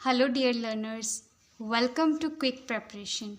Hello dear learners, welcome to Quick Preparation.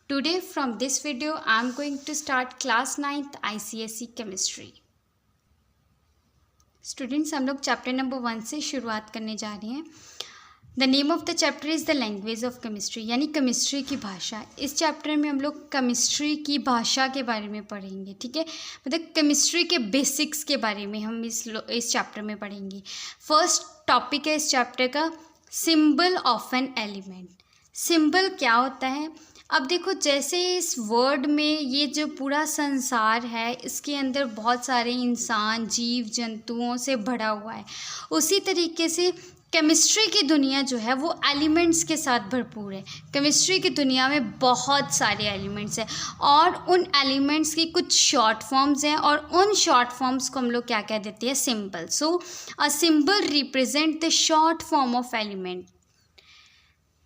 Today from this video I am going to start class 9th ICSE Chemistry. Students हम लोग chapter number 1 से शुरुआत करने जा रहे हैं. The name of the chapter is the language of chemistry यानी chemistry की भाषा. इस चैप्टर में हम लोग केमिस्ट्री की भाषा के बारे में पढ़ेंगे. ठीक है, मतलब केमिस्ट्री के बेसिक्स के बारे में हम इस चैप्टर में पढ़ेंगे. फर्स्ट टॉपिक है इस चैप्टर का symbol of an element. Symbol क्या होता है? अब देखो, जैसे इस वर्ड में ये जो पूरा संसार है इसके अंदर बहुत सारे इंसान जीव जंतुओं से भरा हुआ है, उसी तरीके से केमिस्ट्री की दुनिया जो है वो एलिमेंट्स के साथ भरपूर है. केमिस्ट्री की दुनिया में बहुत सारे एलिमेंट्स हैं और उन एलिमेंट्स की कुछ शॉर्ट फॉर्म्स हैं और उन शॉर्ट फॉर्म्स को हम लोग क्या कह देते हैं? Symbol. So a symbol represent the short form of element.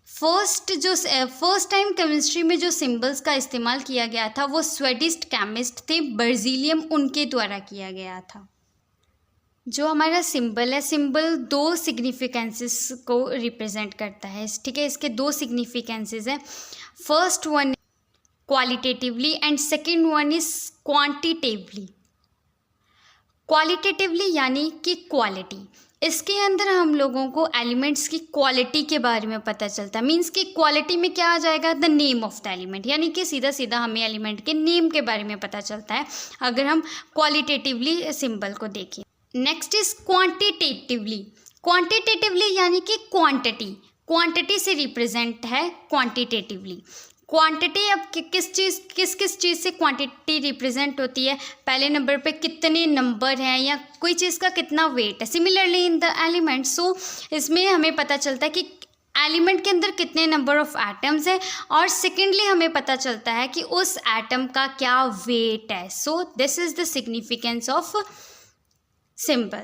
First time chemistry में जो सिंबल्स का इस्तेमाल किया गया था वो स्वीडिश केमिस्ट थे बर्जीलियम, उनके द्वारा किया गया था. जो हमारा सिंबल है, सिंबल दो सिग्निफिकेंसेस को रिप्रेजेंट करता है. ठीक है, इसके दो सिग्निफिकेंसेस हैं. First one qualitatively and second one is quantitatively. Qualitatively यानी कि क्वालिटी. इसके अंदर हम लोगों को एलिमेंट्स की क्वालिटी के बारे में पता चलता है. मीन्स कि क्वालिटी में क्या आ जाएगा? The name of the element, यानी कि सीधा सीधा हमें एलिमेंट के नेम के बारे में पता चलता है अगर हम क्वालिटेटिवली सिंबल को देखें. Next is quantitatively. क्वांटिटेटिवली यानी कि क्वांटिटी से रिप्रेजेंट है क्वांटिटेटिवली. क्वांटिटी अब किस चीज़ से क्वांटिटी रिप्रेजेंट होती है? पहले नंबर पे कितने नंबर हैं या कोई चीज़ का कितना वेट है. सिमिलरली इन द एलिमेंट, सो इसमें हमें पता चलता है कि एलिमेंट के अंदर कितने नंबर ऑफ एटम्स हैं और सेकेंडली हमें पता चलता है कि उस एटम का क्या वेट है. So this is the significance of symbol.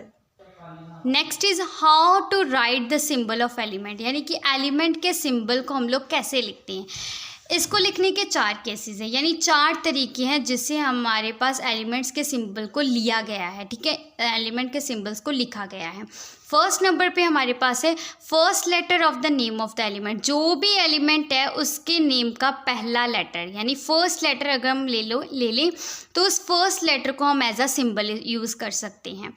Next is how to write the symbol of element, यानी कि एलिमेंट के सिंबल को हम लोग कैसे लिखते हैं. इसको लिखने के चार केसेस हैं, यानी चार तरीके हैं जिससे हमारे पास एलिमेंट्स के सिंबल को लिया गया है. ठीक है, एलिमेंट के सिंबल्स को लिखा गया है. फर्स्ट नंबर पे हमारे पास है first letter of the name of the element. जो भी एलिमेंट है उसके नेम का पहला लेटर, यानी फर्स्ट लेटर अगर हम ले लें तो उस फर्स्ट लेटर को हम एज अ सिंबल यूज़ कर सकते हैं.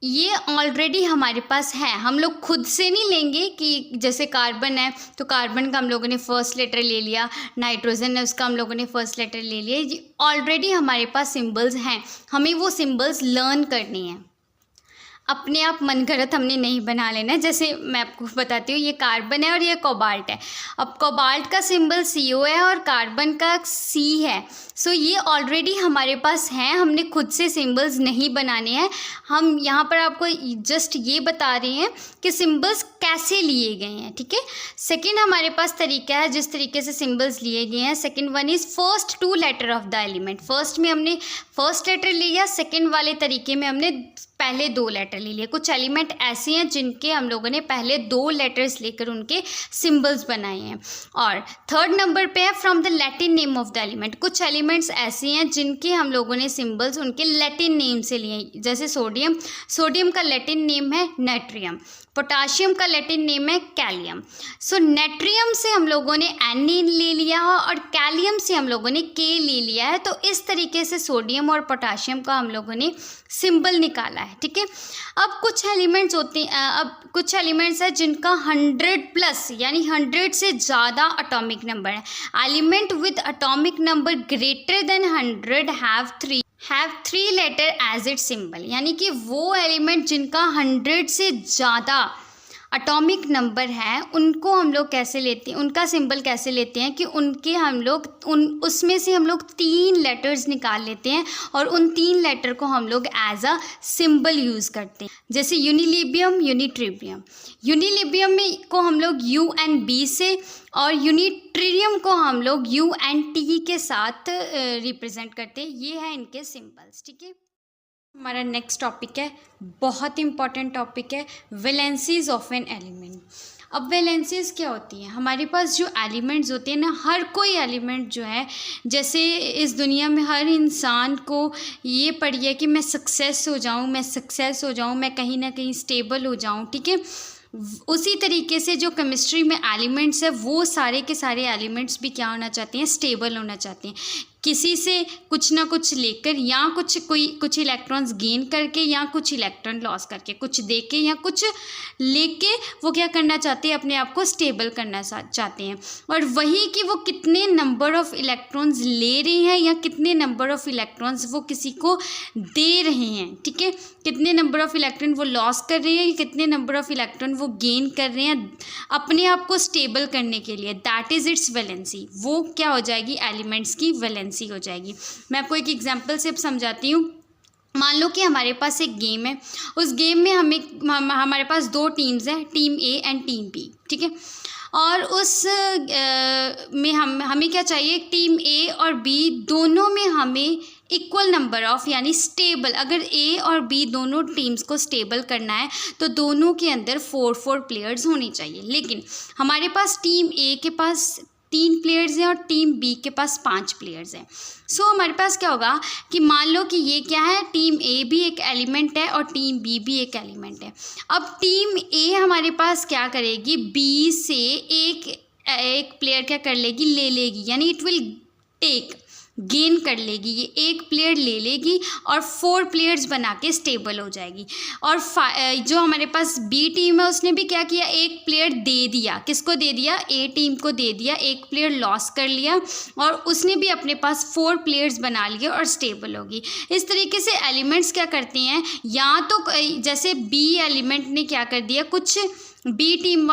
ये ऑलरेडी हमारे पास है, हम लोग खुद से नहीं लेंगे कि जैसे कार्बन है तो कार्बन का हम लोगों ने फर्स्ट लेटर ले लिया, नाइट्रोजन है उसका हम लोगों ने फर्स्ट लेटर ले लिया. ये ऑलरेडी हमारे पास सिंबल्स हैं, हमें वो सिंबल्स लर्न करने हैं. अपने आप मनगढ़ंत हमने नहीं बना लेना. जैसे मैं आपको बताती हूँ, ये कार्बन है और ये कोबाल्ट है. अब कोबाल्ट का सिंबल CO है और कार्बन का C है. सो ये ऑलरेडी हमारे पास हैं, हमने खुद से सिंबल्स नहीं बनाने हैं. हम यहाँ पर आपको जस्ट ये बता रहे हैं कि सिंबल्स कैसे लिए गए हैं. ठीक है, सेकेंड हमारे पास तरीका है जिस तरीके से सिंबल्स लिए गए हैं. Second one is first two letter of the element. First में हमने फर्स्ट लेटर लिया, सेकेंड वाले तरीके में हमने पहले दो लेटर ले लिए. कुछ एलिमेंट ऐसे हैं जिनके हम लोगों ने पहले दो लेटर्स लेकर उनके सिंबल्स बनाए हैं. और थर्ड नंबर पे है from the Latin name of the element. कुछ एलिमेंट्स ऐसे हैं जिनके हम लोगों ने सिंबल्स उनके लैटिन नेम से लिए. जैसे सोडियम का लैटिन नेम है नाइट्रियम, पोटाशियम का लैटिन नेम है कैलियम. सो नाइट्रियम से हम लोगों ने N ले लिया और कैलियम से हम लोगों ने K ले लिया है. तो इस तरीके से सोडियम और पोटाशियम का हम लोगों ने सिंबल निकाला है. ठीक है, अब कुछ एलिमेंट्स हैं जिनका 100+ यानी 100 से ज़्यादा एटॉमिक नंबर है. Element with atomic number greater than 100 have 3 letter as it symbol. यानी कि वो एलिमेंट जिनका 100 से ज़्यादा एटॉमिक नंबर है उनको हम लोग कैसे लेते हैं, उनका सिंबल कैसे लेते हैं कि उनके हम लोग उसमें से हम लोग 3 लेटर्स निकाल लेते हैं और उन 3 लेटर को हम लोग एज अ सिंबल यूज़ करते हैं. जैसे यूनिलिबियम, यूनिट्रिबियम. यूनिलिबियम में को हम लोग UNB से और यूनिट्रियम को हम लोग UNT के साथ रिप्रेजेंट करते हैं. ये है इनके सिंबल्स. ठीक है, हमारा नेक्स्ट टॉपिक है, बहुत इंपॉर्टेंट टॉपिक है, वैलेंसीज ऑफ एन एलिमेंट. अब वैलेंसीज क्या होती हैं? हमारे पास जो एलिमेंट्स होते हैं ना, हर कोई एलिमेंट जो है, जैसे इस दुनिया में हर इंसान को ये पड़ी है कि मैं सक्सेस हो जाऊँ, मैं कहीं ना कहीं स्टेबल हो जाऊँ. ठीक है, उसी तरीके से जो केमिस्ट्री में एलिमेंट्स है वो सारे के सारे एलिमेंट्स भी क्या होना चाहते हैं, स्टेबल होना चाहते हैं, किसी से कुछ ना कुछ लेकर या कुछ इलेक्ट्रॉन्स गेन करके या कुछ इलेक्ट्रॉन लॉस करके, कुछ दे के या कुछ लेके वो क्या करना चाहते हैं, अपने आप को स्टेबल करना चाहते हैं। और वही कि वो कितने नंबर ऑफ़ इलेक्ट्रॉन्स ले रहे हैं या कितने नंबर ऑफ़ इलेक्ट्रॉन्स वो किसी को दे रहे हैं, ठीक है, कितने नंबर ऑफ़ इलेक्ट्रॉन वो लॉस कर रहे हैं, कितने नंबर ऑफ़ इलेक्ट्रॉन वो गेन कर रहे हैं अपने आप को स्टेबल करने के लिए, दैट इज़ इट्स वैलेंसी। वो क्या हो जाएगी, एलिमेंट्स की वैलेंसी हो जाएगी। मैं आपको एक एग्जांपल से अब समझाती हूँ। मान लो कि हमारे पास एक गेम है, उस गेम में हमारे पास दो टीम्स हैं, team A and team B, ठीक है। और उस में हमें क्या चाहिए, टीम ए और बी दोनों में हमें इक्वल नंबर ऑफ़ यानी स्टेबल, अगर ए और बी दोनों टीम्स को स्टेबल करना है तो दोनों के अंदर 4 प्लेयर्स होने चाहिए। लेकिन हमारे पास टीम ए के पास 3 प्लेयर्स हैं और टीम बी के पास 5 प्लेयर्स हैं। सो हमारे पास क्या होगा कि मान लो कि ये क्या है, टीम ए भी एक एलिमेंट है और टीम बी भी एक एलिमेंट है। अब टीम ए हमारे पास क्या करेगी, बी से एक प्लेयर क्या कर लेगी, ले लेगी, यानी इट विल टेक, गेन कर लेगी, ये एक प्लेयर ले लेगी और 4 प्लेयर्स बना के स्टेबल हो जाएगी। और जो हमारे पास बी टीम है उसने भी क्या किया, एक प्लेयर दे दिया, किसको दे दिया, ए टीम को दे दिया, एक प्लेयर लॉस कर लिया और उसने भी अपने पास 4 प्लेयर्स बना लिए और स्टेबल होगी। इस तरीके से एलिमेंट्स क्या करते हैं, या तो जैसे बी एलिमेंट ने क्या कर दिया, कुछ बी टीम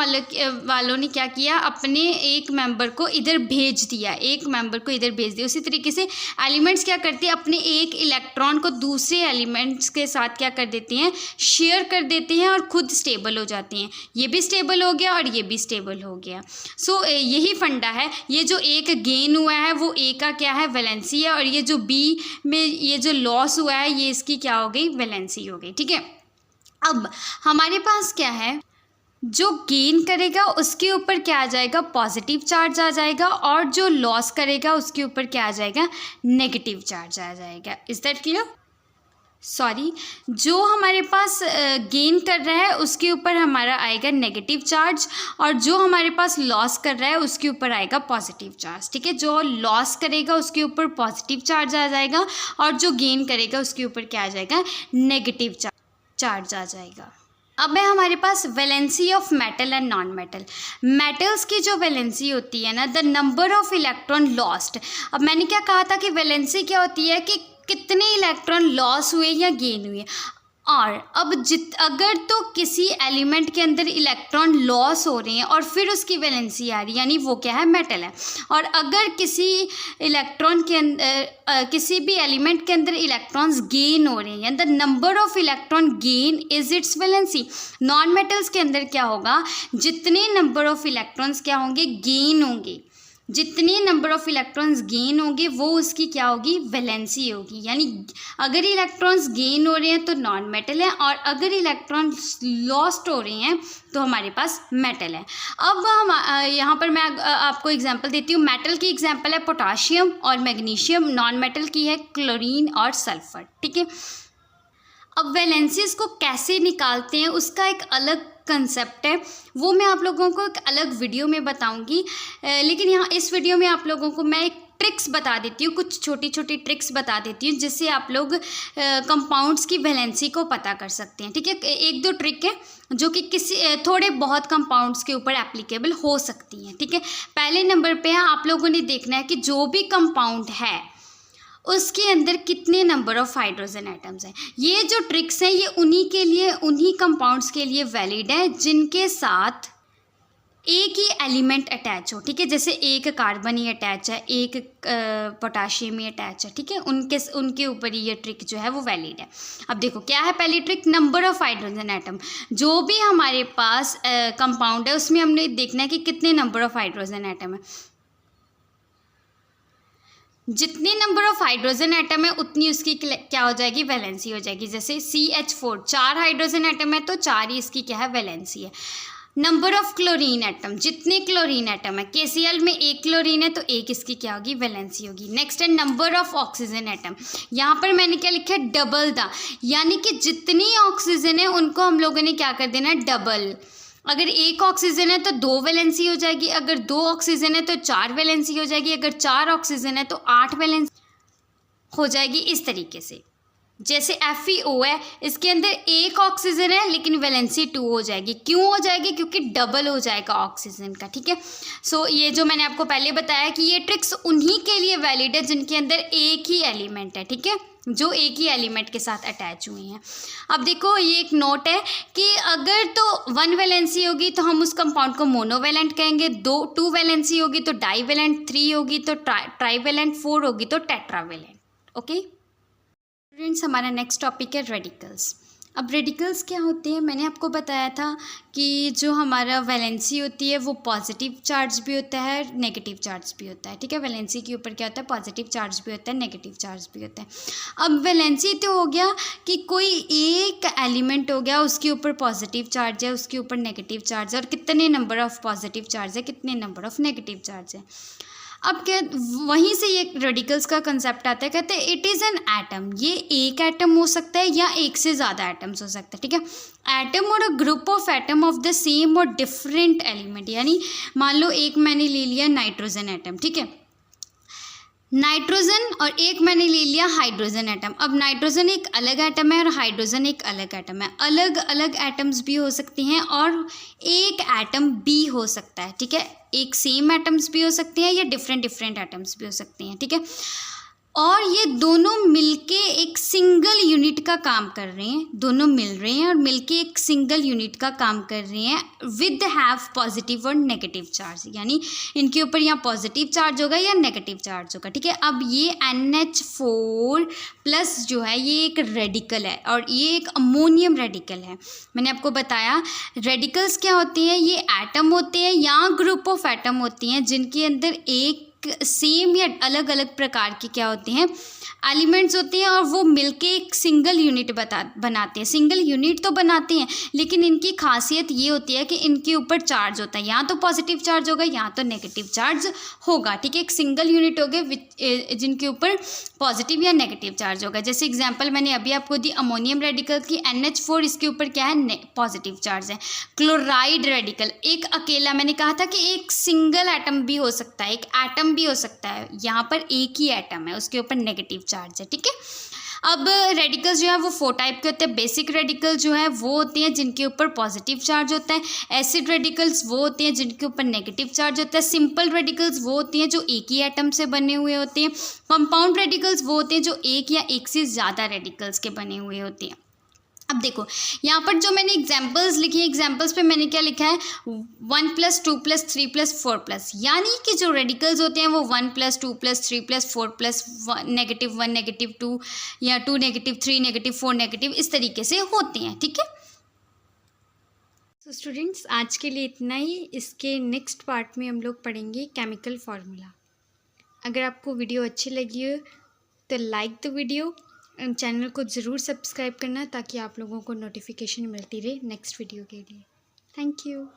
वालों ने क्या किया, अपने एक मेंबर को इधर भेज दिया, उसी तरीके से एलिमेंट्स क्या करते हैं, अपने एक इलेक्ट्रॉन को दूसरे एलिमेंट्स के साथ क्या कर देते हैं, शेयर कर देते हैं और खुद स्टेबल हो जाते हैं। ये भी स्टेबल हो गया और ये भी स्टेबल हो गया। सो यही फंडा है। ये जो एक गेन हुआ है वो ए का क्या है, वैलेंसी है, और ये जो बी में ये जो लॉस हुआ है ये इसकी क्या हो गई, वैलेंसी हो गई, ठीक है। अब हमारे पास क्या है, जो गेन करेगा उसके ऊपर क्या आ जाएगा, पॉजिटिव चार्ज आ जाएगा, और जो लॉस करेगा उसके ऊपर क्या आ जाएगा, नेगेटिव चार्ज आ जाएगा। Is that clear? सॉरी, जो हमारे पास गेन कर रहा है उसके ऊपर हमारा आएगा नेगेटिव चार्ज, और जो हमारे पास लॉस कर रहा है उसके ऊपर आएगा पॉजिटिव चार्ज, ठीक है। जो लॉस करेगा उसके ऊपर पॉजिटिव चार्ज आ जाएगा और जो गेन करेगा उसके ऊपर क्या आ जाएगा, नेगेटिव चार्ज आ जाएगा। अब है हमारे पास valency of metal and non metal. Metals की जो वैलेंसी होती है ना, the number of electron lost. अब मैंने क्या कहा था कि वैलेंसी क्या होती है कि कितने इलेक्ट्रॉन लॉस हुए या गेन हुए। और अब अगर तो किसी एलिमेंट के अंदर इलेक्ट्रॉन लॉस हो रहे हैं और फिर उसकी वैलेंसी आ रही है, यानी वो क्या है, मेटल है। और अगर किसी इलेक्ट्रॉन के अंदर किसी भी एलिमेंट के अंदर इलेक्ट्रॉन्स गेन हो रहे हैं, the number of electron gain is it's valency. Non metals के अंदर क्या होगा, जितने नंबर ऑफ इलेक्ट्रॉन्स क्या होंगे, गेन होंगे, जितने नंबर ऑफ़ इलेक्ट्रॉन्स गेन होंगे वो उसकी क्या होगी, वैलेंसी होगी। यानी अगर इलेक्ट्रॉन्स गेन हो रहे हैं तो नॉन मेटल है, और अगर इलेक्ट्रॉन्स लॉस्ट हो रहे हैं तो हमारे पास मेटल है। अब हम यहाँ पर मैं आपको एग्जांपल देती हूँ। मेटल की एग्जांपल है पोटाशियम और मैग्नीशियम, नॉन मेटल की है क्लोरीन और सल्फर, ठीक है। अब वैलेंसीज को कैसे निकालते हैं उसका एक अलग कंसेप्ट है, वो मैं आप लोगों को एक अलग वीडियो में बताऊंगी। लेकिन यहाँ इस वीडियो में आप लोगों को मैं एक ट्रिक्स बता देती हूँ, कुछ छोटी छोटी ट्रिक्स बता देती हूँ जिससे आप लोग कंपाउंड्स की वैलेंसी को पता कर सकते हैं, ठीक है। 1-2 ट्रिक है जो कि किसी थोड़े बहुत कंपाउंड्स के ऊपर एप्लीकेबल हो सकती हैं, ठीक है। पहले नंबर पे है, आप लोगों ने देखना है कि जो भी कंपाउंड है उसके अंदर कितने नंबर ऑफ़ हाइड्रोजन एटम्स हैं। ये जो ट्रिक्स हैं ये उन्हीं के लिए, उन्हीं कंपाउंड्स के लिए वैलिड है जिनके साथ एक ही एलिमेंट अटैच हो, ठीक है। जैसे एक कार्बन ही अटैच है, एक पोटाशियम ही अटैच है, ठीक है। उनके ऊपर ही ये ट्रिक जो है वो वैलिड है। अब देखो क्या है पहली trick, number of hydrogen atom. जो भी हमारे पास कंपाउंड है उसमें हमने देखना है कि कितने नंबर ऑफ़ हाइड्रोजन एटम है। जितने नंबर ऑफ़ हाइड्रोजन एटम है उतनी उसकी क्या हो जाएगी, वैलेंसी हो जाएगी। जैसे CH4 4 हाइड्रोजन एटम है तो 4 ही इसकी क्या है, वैलेंसी है। नंबर ऑफ़ क्लोरीन एटम, जितने क्लोरीन एटम है, KCl में 1 क्लोरीन है तो 1 इसकी क्या होगी, वैलेंसी होगी। नेक्स्ट है नंबर ऑफ़ ऑक्सीजन एटम। यहाँ पर मैंने क्या लिखा है, डबल द, यानी कि जितनी ऑक्सीजन है उनको हम लोगों ने क्या कर देना है, डबल। अगर एक ऑक्सीजन है तो 2 वैलेंसी हो जाएगी, अगर 2 ऑक्सीजन है तो 4 वैलेंसी हो जाएगी, अगर 4 ऑक्सीजन है तो 8 वैलेंसी हो जाएगी। इस तरीके से जैसे FeO है, इसके अंदर एक ऑक्सीजन है लेकिन वैलेंसी 2 हो जाएगी। क्यों हो जाएगी? क्योंकि डबल हो जाएगा ऑक्सीजन का, ठीक है। सो ये जो मैंने आपको पहले बताया कि ये ट्रिक्स उन्हीं के लिए वैलिड है जिनके अंदर एक ही एलिमेंट है, ठीक है, जो एक ही एलिमेंट के साथ अटैच हुए हैं। अब देखो ये एक नोट है कि अगर तो 1 वैलेंसी होगी तो हम उस कंपाउंड को मोनोवैलेंट कहेंगे, 2 वैलेंसी होगी तो डाईवैलेंट, 3 होगी तो ट्राईवैलेंट, 4 होगी तो टेट्रावैलेंट। ओके स्टूडेंट्स, हमारा नेक्स्ट टॉपिक है रेडिकल्स। अब रेडिकल्स क्या होते हैं? मैंने आपको बताया था कि जो हमारा वैलेंसी होती है वो पॉजिटिव चार्ज भी होता है, नेगेटिव चार्ज भी होता है, ठीक है। वैलेंसी के ऊपर क्या होता है? पॉजिटिव चार्ज भी होता है, नेगेटिव चार्ज भी होता है। अब वैलेंसी तो हो गया कि कोई एक एलिमेंट हो गया, उसके ऊपर पॉजिटिव चार्ज है, उसके ऊपर नेगेटिव चार्ज है, और कितने नंबर ऑफ पॉजिटिव चार्ज है, कितने नंबर ऑफ नेगेटिव चार्ज है। अब क्या, वहीं से ये रेडिकल्स का कंसेप्ट आता है, कहते हैं इट इज़ एन एटम। ये एक एटम हो सकता है या एक से ज़्यादा एटम्स हो सकते हैं, ठीक है। एटम और a group of atom of the same और डिफरेंट एलिमेंट, यानी मान लो एक मैंने ले लिया नाइट्रोजन एटम, ठीक है, नाइट्रोजन, और एक मैंने ले लिया हाइड्रोजन एटम। अब नाइट्रोजन एक अलग एटम है और हाइड्रोजन एक अलग एटम है। अलग अलग एटम्स भी हो सकती हैं और एक एटम भी हो सकता है, ठीक है। एक सेम एटम्स भी हो सकते हैं या डिफरेंट एटम्स भी हो सकते हैं, ठीक है। और ये दोनों मिलके एक सिंगल यूनिट का काम कर रहे हैं, दोनों मिल रहे हैं और मिलके एक सिंगल यूनिट का काम कर रहे हैं विद हैव पॉजिटिव और नेगेटिव चार्ज, यानी इनके ऊपर यहाँ पॉजिटिव चार्ज होगा या नेगेटिव चार्ज होगा, ठीक है। अब ये NH4 प्लस जो है ये एक रेडिकल है और ये एक अमोनियम रेडिकल है। मैंने आपको बताया रेडिकल्स क्या होती हैं, ये एटम होते हैं या ग्रुप ऑफ एटम होती हैं जिनके अंदर एक सेम या अलग अलग प्रकार के क्या होते हैं, एलिमेंट्स होते हैं, और वो मिलके एक सिंगल यूनिट बनाते हैं। सिंगल यूनिट तो बनाते हैं लेकिन इनकी खासियत ये होती है कि इनके ऊपर चार्ज होता है, यहाँ तो पॉजिटिव चार्ज होगा, यहाँ तो नेगेटिव चार्ज होगा, ठीक है। एक सिंगल यूनिट हो गए जिनके ऊपर पॉजिटिव या नेगेटिव चार्ज होगा। जैसे एग्जांपल मैंने अभी आपको दी अमोनियम रेडिकल की, NH4, इसके ऊपर क्या है, पॉजिटिव चार्ज है। क्लोराइड रेडिकल एक अकेला, मैंने कहा था कि एक सिंगल एटम भी हो सकता है, एक एटम भी हो सकता है, यहाँ पर एक ही एटम है, उसके ऊपर नेगेटिव चार्ज है, ठीक है। अब रेडिकल्स जो है वो 4 टाइप के होते हैं। बेसिक रेडिकल जो है वो होते हैं जिनके ऊपर पॉजिटिव चार्ज होता है। एसिड रेडिकल्स वो होते हैं जिनके ऊपर नेगेटिव चार्ज होता है। सिंपल रेडिकल्स वो होती हैं जो एक ही एटम से बने हुए होते हैं। कंपाउंड रेडिकल्स वो होते हैं जो एक या एक से ज़्यादा रेडिकल्स के बने हुए होते हैं। अब देखो यहाँ पर जो मैंने एग्जाम्पल्स लिखी है, एग्जाम्पल्स पे मैंने क्या लिखा है, 1 + 2 + 3 + 4 +, यानी कि जो रेडिकल्स होते हैं वो 1 + 2 + 3 + 4 + -1 -2 या 2 -3 -4 नेगेटिव, इस तरीके से होते हैं, ठीक है। तो स्टूडेंट्स आज के लिए इतना ही। इसके नेक्स्ट पार्ट में हम लोग पढ़ेंगे केमिकल फार्मूला। अगर आपको वीडियो अच्छी लगी हो तो लाइक द वीडियो, चैनल को ज़रूर सब्सक्राइब करना ताकि आप लोगों को नोटिफिकेशन मिलती रहे नेक्स्ट वीडियो के लिए। Thank you.